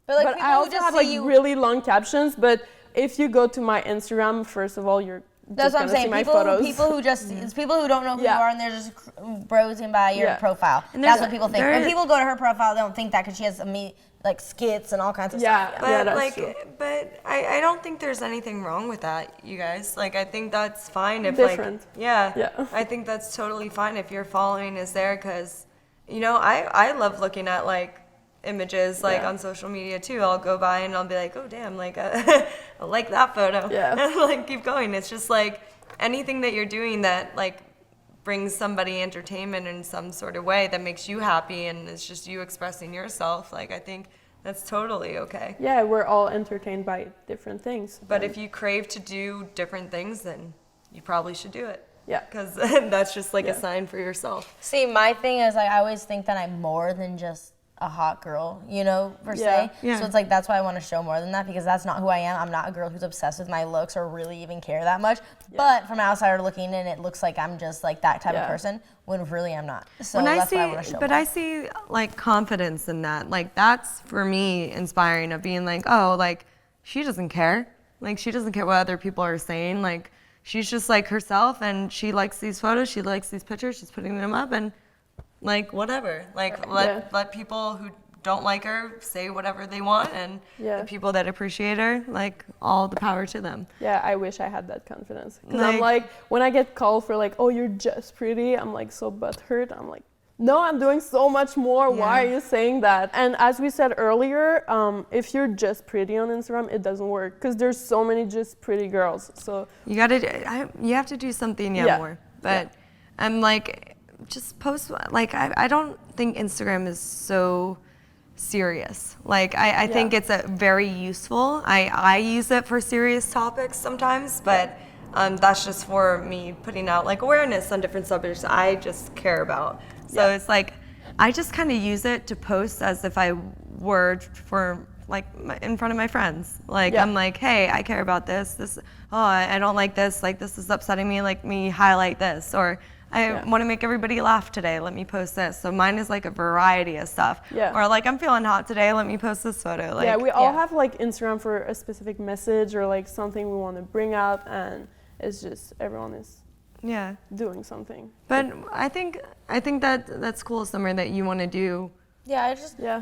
But, like, but people I who also just have see like you- really long captions. But if you go to my Instagram, first of all, you're That's just what I'm gonna saying. see my People, photos. people who just it's people who don't know who you Yeah. are and they're just browsing by your Yeah. profile. And That's there's- what people think. there When is- people go to her profile, they don't think that because she has like skits and all kinds of stuff. But that's like, true. but I don't think there's anything wrong with that, you guys. Like, I think that's fine if Different. like, yeah, Yeah. I think that's totally fine if your following is there, because, you know, I love looking at like images like on social media too. I'll go by and I'll be like, oh damn, like I like that photo. Yeah. And like keep going. It's just like anything that you're doing that like brings somebody entertainment in some sort of way that makes you happy and it's just you expressing yourself. Like I think that's totally okay. Yeah, we're all entertained by different things. But if you crave to do different things, then you probably should do it. Yeah. Because that's just like a sign for yourself. See, my thing is like I always think that I'm more than just a hot girl, you know, per se. Yeah. So it's like that's why I want to show more than that because that's not who I am. I'm not a girl who's obsessed with my looks or really even care that much. But from an outsider looking in, it looks like I'm just like that type of person when really I'm not. So When that's I why I see, want to show but more. I see like confidence in that. Like that's for me inspiring of being like, oh, like she doesn't care. Like she doesn't care what other people are saying. Like she's just like herself and she likes these photos. She likes these pictures. She's putting them up and like whatever. Like let people who don't like her say whatever they want and the people that appreciate her, like all the power to them. Yeah, I wish I had that confidence. Because I'm like, when I get called for like, oh, you're just pretty, I'm like so butthurt. I'm like, no, I'm doing so much more. Yeah. Why are you saying that? And as we said earlier, if you're just pretty on Instagram, it doesn't work because there's so many just pretty girls. So you have to do something more. But I'm like, just post. Like I don't think Instagram is so serious. Like I think it's a very useful. I use it for serious topics sometimes, but that's just for me putting out like awareness on different subjects I just care about. So it's like I just kind of use it to post as if I were for like in front of my friends. Like I'm like, hey, I care about this. I don't like this. Like this is upsetting me. Like me highlight this, or I want to make everybody laugh today. Let me post this. So mine is like a variety of stuff. Yeah. Or like I'm feeling hot today. Let me post this photo. Like, we all have like Instagram for a specific message or like something we want to bring up, and it's just everyone is doing something. But I think that's cool, Sommer, that you want to do. Yeah,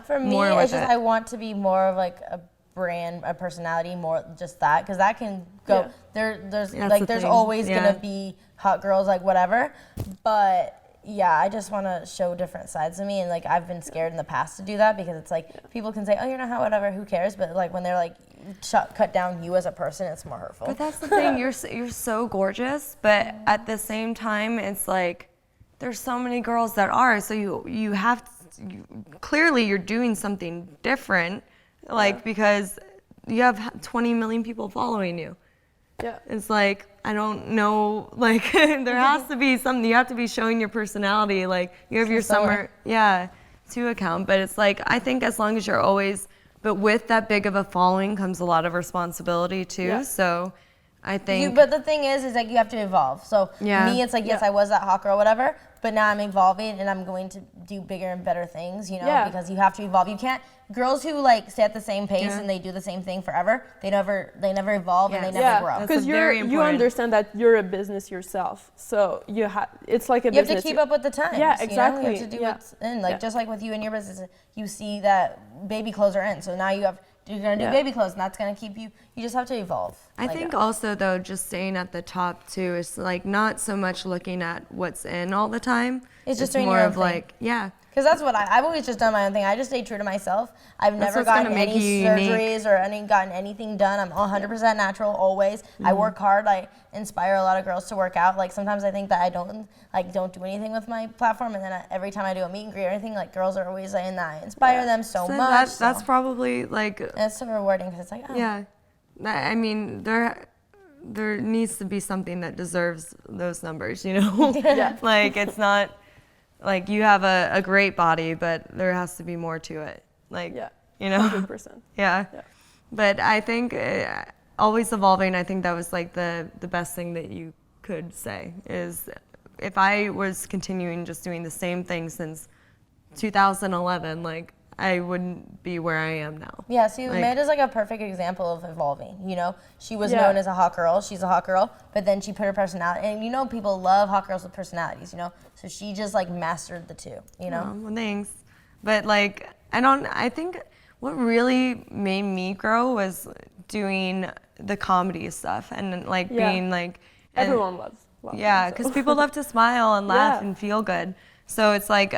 for me, it's just I want to be more of like a brand, a personality, more just that, because that can go there's always gonna be hot girls, like whatever, but I just want to show different sides of me, and like I've been scared in the past to do that because it's like people can say, oh, you're not hot, whatever, who cares, but like when they're like cut down you as a person, it's more hurtful. But that's the thing, you're so gorgeous, but at the same time it's like there's so many girls that are, so you have to, clearly you're doing something different, like because you have 20 million people following you. Yeah, it's like I don't know, like there has to be something. You have to be showing your personality. Like you have your Sommer, to account. But it's like I think as long as you're always, but with that big of a following comes a lot of responsibility too. Yeah. So I think. But the thing is like you have to evolve. So me, it's like yes, I was that hot girl, whatever. But now I'm evolving and I'm going to do bigger and better things, because you have to evolve. You can't. Girls who like stay at the same pace and they do the same thing forever, they never evolve and they never grow. Because you understand that you're a business yourself, so it's like a business. You have to keep up with the times. Yeah, exactly. You have to do what's in. Like just like with you and your business, you see that baby clothes are in, so now you're gonna do baby clothes, and that's gonna keep you. You just have to evolve. I think also though, just staying at the top too is like not so much looking at what's in all the time. It's just doing more your own of thing. like Because that's what I've always just done my own thing. I just stay true to myself. I've never gotten any surgeries or gotten anything done. I'm 100% natural always. Mm-hmm. I work hard. I inspire a lot of girls to work out. Like sometimes I think that I don't do anything with my platform, and then every time I do a meet and greet or anything, like girls are always saying that I inspire them so much. That's probably like. It's so rewarding because it's like Yeah, I mean there needs to be something that deserves those numbers. Like it's not. Like you have a great body, but there has to be more to it. Like, 100%. Yeah. But I think always evolving, I think that was like the best thing that you could say is if I was continuing just doing the same thing since 2011, like I wouldn't be where I am now. Yeah, see, Amanda is like a perfect example of evolving, She was known as a hot girl. She's a hot girl, but then she put her personality, and people love hot girls with personalities, So she just like mastered the two, Well, thanks. But like, I think what really made me grow was doing the comedy stuff and like being like. Everyone loves because people love to smile and laugh and feel good. So it's like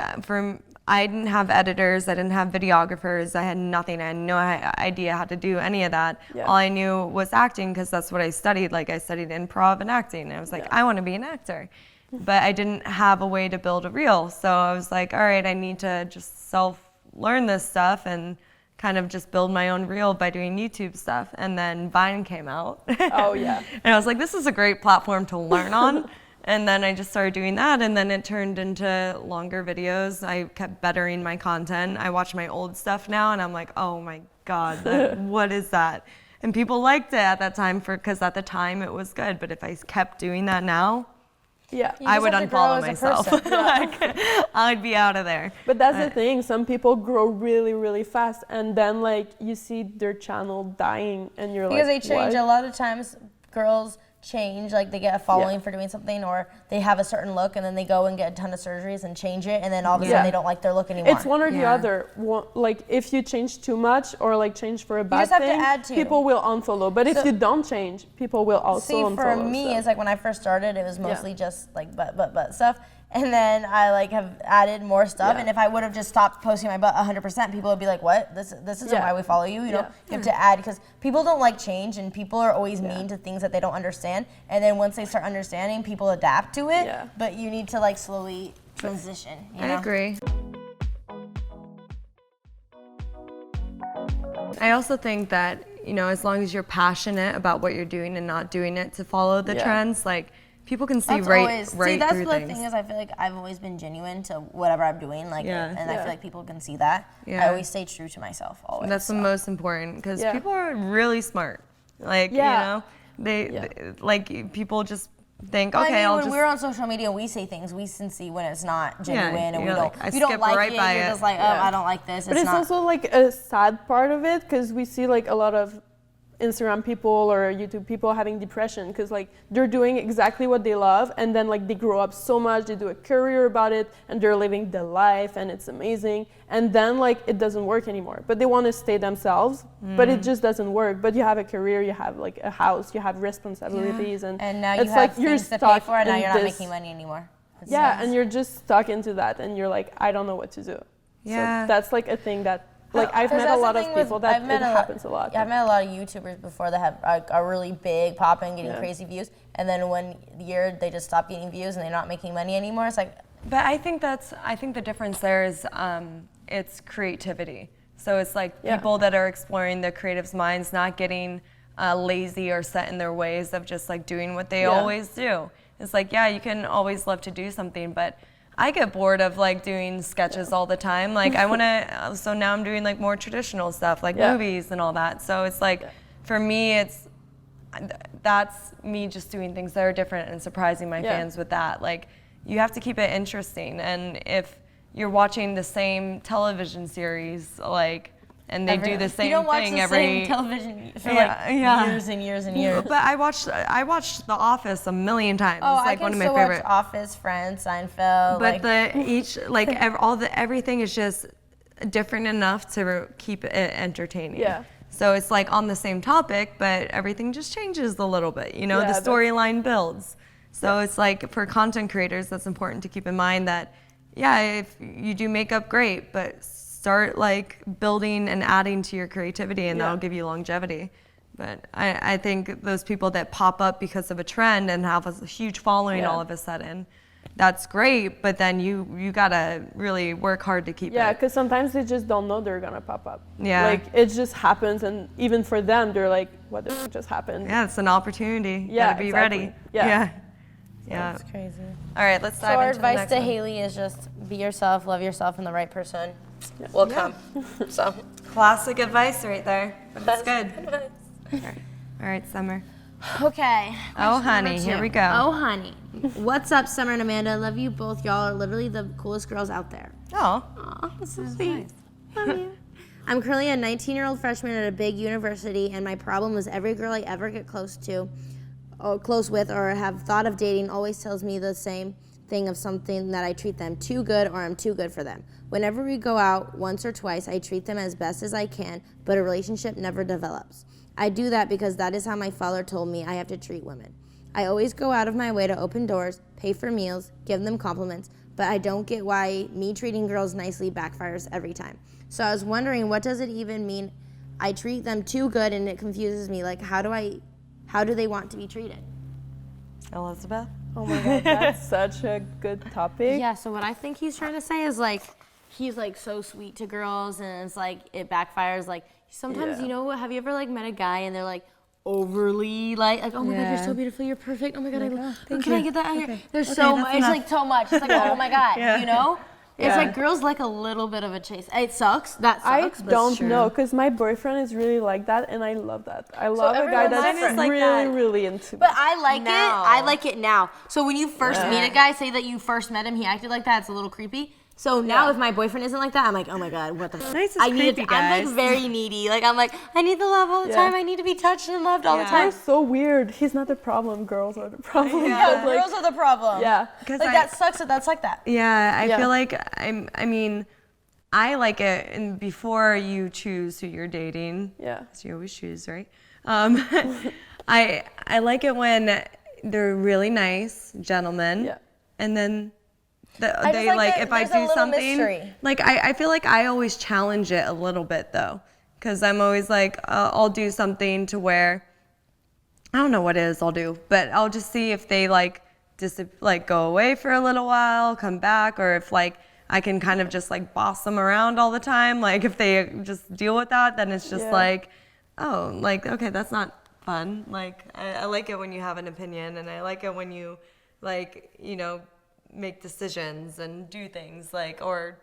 I didn't have editors, I didn't have videographers, I had nothing. I had no idea how to do any of that. Yeah. All I knew was acting because that's what I studied. Like I studied improv and acting. And I was like, I want to be an actor. But I didn't have a way to build a reel. So I was like, all right, I need to just self-learn this stuff and kind of just build my own reel by doing YouTube stuff. And then Vine came out. Oh, yeah. And I was like, this is a great platform to learn on. And then I just started doing that, and then it turned into longer videos. I kept bettering my content. I watch my old stuff now, and I'm like, oh my God, what is that? And people liked it at that time because at the time it was good. But if I kept doing that now, I would unfollow myself. Like, I'd be out of there. But that's the thing. Some people grow really, really fast, and then like you see their channel dying, and you're because like, they change. What? A lot of times, girls change, like they get a following for doing something, or they have a certain look and then they go and get a ton of surgeries and change it, and then all of a sudden they don't like their look anymore. It's one or the other. Like if you change too much or like change for a bad you just have thing, to add to. People will unfollow. But if you don't change, people will also unfollow. See, for me, it's like when I first started, it was mostly just like but stuff. and then I like have added more stuff. And if I would have just stopped posting my butt 100%, people would be like, "What? This isn't why we follow you." You know, you have to add because people don't like change, and people are always mean to things that they don't understand. And then once they start understanding, people adapt to it. Yeah. But you need to like slowly transition. You know? I agree. I also think that, you know, as long as you're passionate about what you're doing and not doing it to follow the trends, like people can see right see, through that's the things. thing is I feel like I've always been genuine to whatever I'm doing, like, and I feel like people can see that. I always stay true to myself always. That's the most important because people are really smart. Like, you know, they like people just think, okay, I'll when just. we're on social media, we say things we can see when it's not genuine, and we don't. Like, you don't like right it. by You're just like, oh, I don't like this. But it's also like a sad part of it because we see like a lot of Instagram people or YouTube people having depression because like they're doing exactly what they love and then like they grow up so much, they do a career about it and they're living the life and it's amazing, and then like it doesn't work anymore, but they want to stay themselves, but it just doesn't work. But you have a career, you have like a house, you have responsibilities, and now you it's have like things you're to pay stuck for, and now in you're not this- making money anymore. and you're just stuck into that and you're like, I don't know what to do. So that's like a thing that like I've met a lot of people that it happens a lot. Yeah, I've met a lot of YouTubers before that have are really big, popping, getting crazy views, and then one year they just stop getting views and they're not making money anymore. It's like, But I think the difference there is it's creativity. So it's like people that are exploring the creative's minds, not getting lazy or set in their ways of just like doing what they always do. It's like, you can always love to do something, but I get bored of like doing sketches all the time. Like I want to, so now I'm doing like more traditional stuff like movies and all that. So it's like, for me, that's me just doing things that are different and surprising my fans with that. Like you have to keep it interesting. And if you're watching the same television series, like, and they do the same you don't watch thing the every same television for years and years and years. But I watched The Office a million times. Oh, It's like I can one of my still favorite. watch Office, Friends, Seinfeld. But everything is just different enough to keep it entertaining. Yeah. So it's like on the same topic, but everything just changes a little bit. You know, the storyline builds. So it's like for content creators, that's important to keep in mind that, if you do makeup, great, but start like building and adding to your creativity, and that'll give you longevity. But I think those people that pop up because of a trend and have a huge following all of a sudden, that's great, but then you gotta really work hard to keep it. Yeah, because sometimes they just don't know they're gonna pop up. Yeah. Like it just happens, and even for them, they're like, what the fuck just happened? Yeah, it's an opportunity. Yeah, Gotta be exactly. ready. Yeah. That's crazy. All right, let's dive So our into the advice next to one. Haley is just be yourself, love yourself, and the right person will come. So Classic advice right there. But it's good. All right, Summer. okay. Oh, honey, here we go. Oh, honey. What's up, Summer and Amanda? I love you both. Y'all are literally the coolest girls out there. Oh. Aw, that's so sweet. Love you. I'm currently a 19-year-old freshman at a big university, and my problem was every girl I ever get close with, or have thought of dating always tells me the same thing of something that I treat them too good or I'm too good for them. Whenever we go out once or twice, I treat them as best as I can, but a relationship never develops. I do that because that is how my father told me I have to treat women. I always go out of my way to open doors, pay for meals, give them compliments, but I don't get why me treating girls nicely backfires every time. So I was wondering, what does it even mean I treat them too good, and it confuses me. Like, how do they want to be treated? Elizabeth? Oh my God, that's such a good topic. Yeah, so what I think he's trying to say is like, he's like so sweet to girls, and it's like, it backfires. Like, sometimes, you know, have you ever like met a guy and they're like overly like oh my God, you're so beautiful, you're perfect. Oh my God, can I get that out here? There's so much, it's like so much. It's like, oh my God, you know? It's like girls like a little bit of a chase. It sucks. That sucks. I don't know, because my boyfriend is really like that, and I love that. I love a guy that's like really, that. really into But I like it. Now. I like it now. So when you first meet a guy, say that you first met him, he acted like that. It's a little creepy. So now if my boyfriend isn't like that, I'm like, oh my God, what the fuck? Nice is I need. creepy, I'm guys. like very needy. Like I'm like, I need the love all the time. I need to be touched and loved all the time. We're so weird. He's not the problem. Girls are the problem. Yeah, But, like, girls are the problem. Yeah. Like that sucks that that's like that. Yeah, I feel like I mean, I like it, and before you choose who you're dating, so you always choose, right? I like it when they're really nice gentlemen, and then just like if I there's a do little something, mystery. like I feel like I always challenge it a little bit though, because I'm always like I'll do something to where I don't know what it is I'll do, but I'll just see if they like go away for a little while, come back, or if like I can kind of just like boss them around all the time. Like if they just deal with that, then it's just like, oh, like, okay, that's not fun. Like I like it when you have an opinion, and I like it when you like, make decisions and do things like, or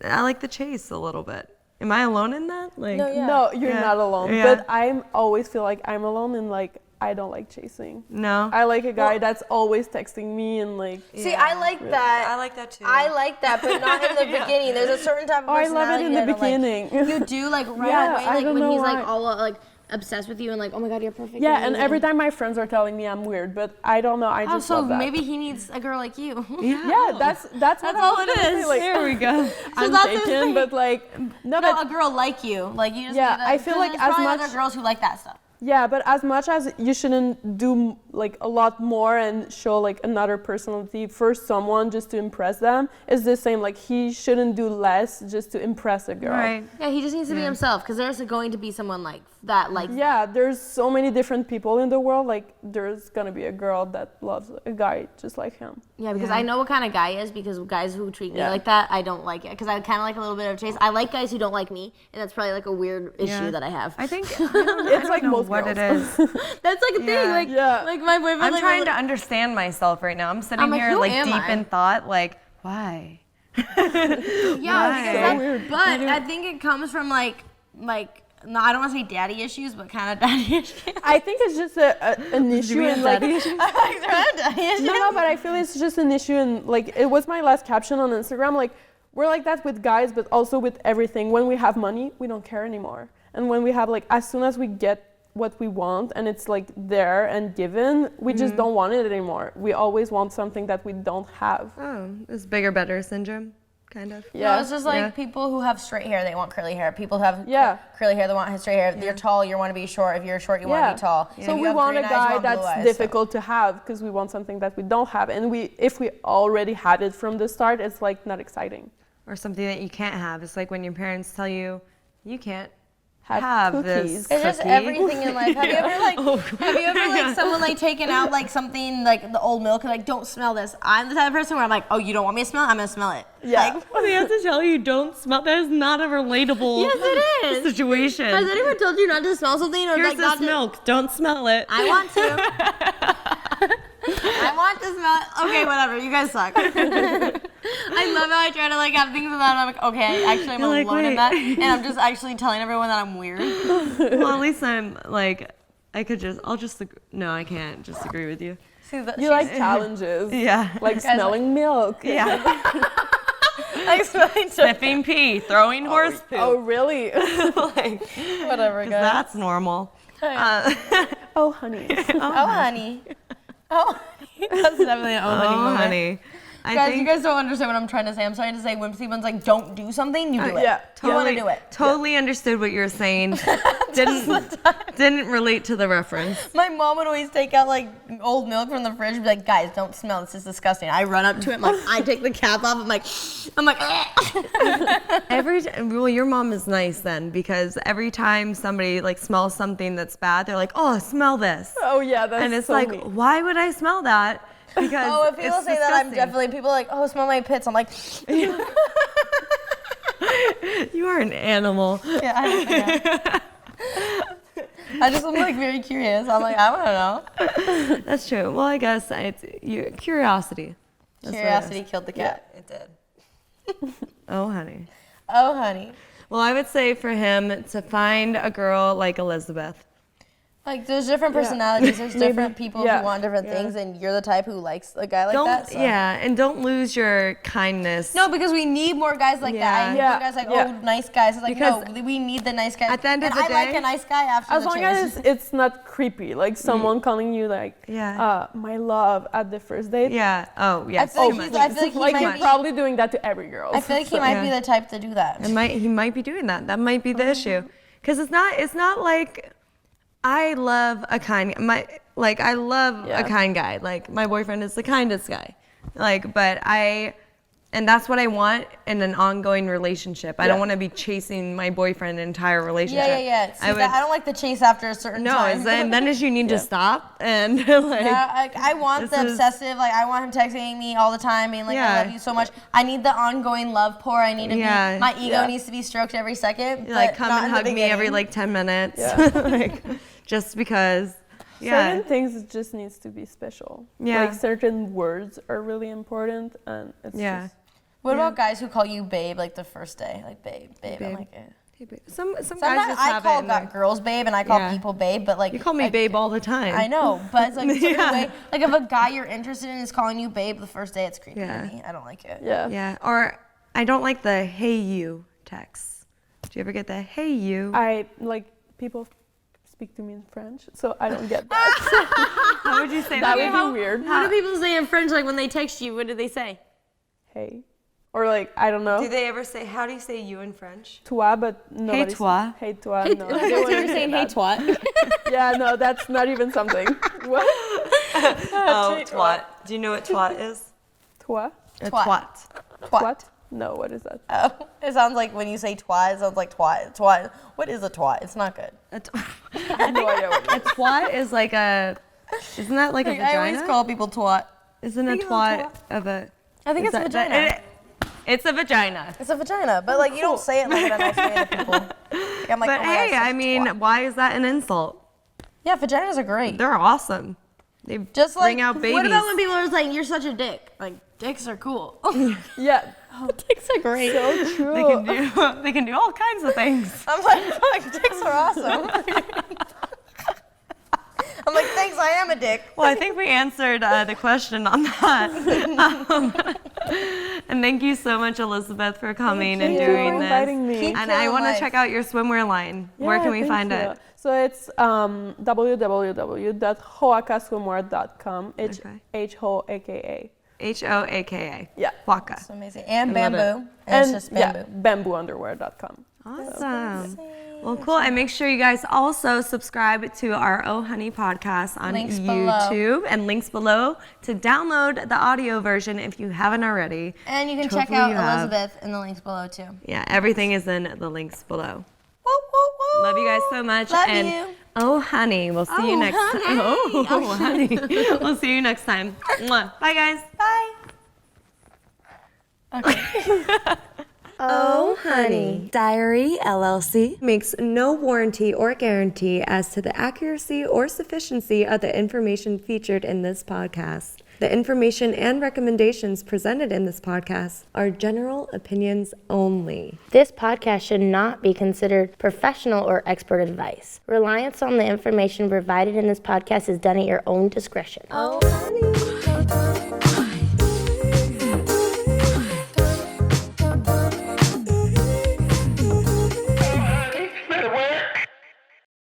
I like the chase a little bit. Am I alone in that? Like, No, you're not alone. Yeah. But I always feel like I'm alone and like I don't like chasing. No. I like a guy that's always texting me and like. See, I like that. I like that too. I like that, but not in the beginning. There's a certain type of I personality love it in the that I like. beginning. You do like right Yeah, away, I like don't when know he's why. like all like obsessed with you and like, oh my god, you're perfect. Yeah, and every time my friends are telling me I'm weird, but I don't know. I just so love that. maybe he needs a girl like you. Yeah, that's all it is. Like, There we go. I'm that's his taken, thing. but like No, a girl like you. Like you just Yeah, need a, I feel like there's as probably much- other girls who like that stuff. yeah, but as much as you shouldn't do like a lot more and show like another personality for someone just to impress them, it's the same. Like he shouldn't do less just to impress a girl. Right. Yeah, he just needs to be himself because there's going to be someone like that. Like Yeah, there's so many different people in the world. Like there's gonna be a girl that loves a guy just like him. yeah, because I know what kind of guy he is because guys who treat me like that, I don't like it because I kind of like a little bit of chase. I like guys who don't like me, and that's probably like a weird issue that I have. I think It's like most what girls. it is. That's like a thing. Like like my boyfriend. I'm like, trying to understand myself right now. I'm sitting I'm like, here who like am deep I? in thought, like, why? Yeah, So weird. but I think it comes from like no, I don't want to say daddy issues, but kind of daddy issues. I think it's just an issue in like no, but I feel it's just an issue and like it was my last caption on Instagram. Like we're like that with guys, but also with everything. When we have money, we don't care anymore, and when we have like as soon as we get what we want and it's like there and given, we just don't want it anymore. We always want something that we don't have. Oh, it's bigger, better syndrome, kind of. No, it's just like people who have straight hair, they want curly hair. People who have curly hair, they want straight hair. If you're tall, you want to be short. If you're short, you want to be tall. So If we you have want a green eyes, you guy want blue that's eyes, difficult to have because we want something that we don't have. And if we already had it from the start, it's like not exciting. Or something that you can't have. It's like when your parents tell you, you can't Have have cookies. this It's just cookie. everything in life. Have you ever like someone like taken out like something like the old milk and like don't smell this? I'm the type of person where I'm like, oh, you don't want me to smell it? I'm gonna smell it. Yeah. Like, They have to tell you don't smell. That is not a relatable yes, it is. situation. Has anyone told you not to smell something or Here's like not this to? milk. Don't smell it. I want to. I want to smell it. Okay, whatever. You guys suck. I love how I try to like have things with that. And I'm like, okay, actually I'm You're like, alone in wait. that, and I'm just actually telling everyone that I'm weird. Well, at least I'm like, I'll just, no, I can't just agree with you. See, You like challenges. Yeah. Like smelling milk. Yeah. like smelling Sniffing pee, throwing horse poop. Oh, really? Like, whatever, 'cause guys. that's normal. Oh, honey. Oh, honey. Oh, honey. That's definitely an oh, honey. Oh, moment. honey. I Guys, think you guys don't understand what I'm trying to say. I'm trying to say when someone's like, don't do something, you do it. yeah, You want to do it. Totally understood what you're saying. Didn't relate to the reference. My mom would always take out like old milk from the fridge and be like, guys, don't smell. This is disgusting. I run up to it. I take the cap off. I'm like, Well, your mom is nice then, because every time somebody like smells something that's bad, they're like, oh, smell this. Oh, yeah, that's And it's so like, me. why would I smell that? Because oh, if people it's say that, I'm disgusting. definitely, people are like, oh, smell my pits. I'm like, You are an animal. yeah, I just am like very curious. I'm like, I want to know. That's true. Well, I guess it's curiosity. That's what it Curiosity is. killed the cat. It did. Oh, honey. Oh, honey. Well, I would say for him to find a girl like Elisabeth. Like, there's different personalities. There's different people yeah, who want different things, and you're the type who likes a guy like that. So. And don't lose your kindness. No, because we need more guys like that. I need Yeah. more guys like, Yeah. oh, nice guys. It's like, Because no, we need the nice guys. at the end of and the I like day- a nice guy after As the long chase. as it's not creepy, like someone calling you like, my love at the first date. Yeah. Oh, yeah. I feel like he Like might you're be. probably doing that to every girl. I feel like he might be the type to do that. He might be doing that. That might be the issue. Because it's not like I love a kind I love a kind guy. Like my boyfriend is the kindest guy. Like, but I And that's what I want in an ongoing relationship. I don't want to be chasing my boyfriend an entire relationship. Yeah. See, I don't like the chase after a certain time. No, then is you need to stop and like. Yeah, I want the obsessive. Like I want him texting me all the time, being like, "I love you so much." I need the ongoing love pour. I need to be. My ego needs to be stroked every second. Like come and hug me every like 10 minutes, like just because. Certain things just needs to be special. Yeah. Like certain words are really important, and it's just. What about guys who call you babe like the first day? Like babe. I'm like, Hey, babe. Some guys sometimes just I have call it in their- girls babe and I call people babe, but like You call me babe all the time. I know, but it's like a certain way. Like if a guy you're interested in is calling you babe the first day, it's creepy to me. I don't like it. Yeah. Or I don't like the hey you texts. Do you ever get the hey you? I like people speak to me in French, so I don't get that. How would you say That that? would be weird. What do people say in French? Like when they text you, what do they say? Hey. Or like, I don't know. Do they ever say, how do you say you in French? Toi, but nobody toi. Hey toi, no. So you're saying hey twat? Yeah, no, that's not even something. What? Oh, twat. Do you know what twat is? Toi? A Twat. What? No, what is that? Oh, it sounds like when you say twat, it sounds like twat. Twat. What is a twat? It's not good. I have no idea what it is. A twat is like a, isn't that like a vagina? I always call people twat. Isn't a twat of a... I think it's a vagina. It's a vagina. It's a vagina, but like you don't say it like that nice way to people. Like, I'm like, But oh my hey, gosh, I mean, why is that an insult? yeah, vaginas are great. They're awesome. They Just like, bring out babies. what about when people are like, you're such a dick? Like, dicks are cool. Yeah. Dicks are great. So true. They can do all kinds of things. I'm like, fuck, dicks are awesome. I'm like, thanks, I am a dick. Well, I think we answered the question on that. And thank you so much, Elizabeth, for coming and Thank you doing for this. inviting me. Keep And I want life. to check out your swimwear line. Where can we thank find you. it? So it's www.hoakaswimwear.com. H-O-A-K-A. Hoaka. Yeah. Waka. It's amazing. And I love bamboo. And it's just bamboo. Yeah, bamboounderwear.com. Awesome. Well, cool. And make sure you guys also subscribe to our OHoney podcast on Links below. YouTube and links below to download the audio version if you haven't already. And you can Which check hopefully out you have. Elisabeth in the links below too. Yeah, everything is in the links below. Woo, woo, woo. Love you guys so much. Love and you. Oh, honey. We'll see you next time. Oh, honey. We'll see you next time. Mwah. Bye, guys. Bye. Oh, honey. Diary LLC makes no warranty or guarantee as to the accuracy or sufficiency of the information featured in this podcast. The information and recommendations presented in this podcast are general opinions only. This podcast should not be considered professional or expert advice. Reliance on the information provided in this podcast is done at your own discretion. Oh, honey.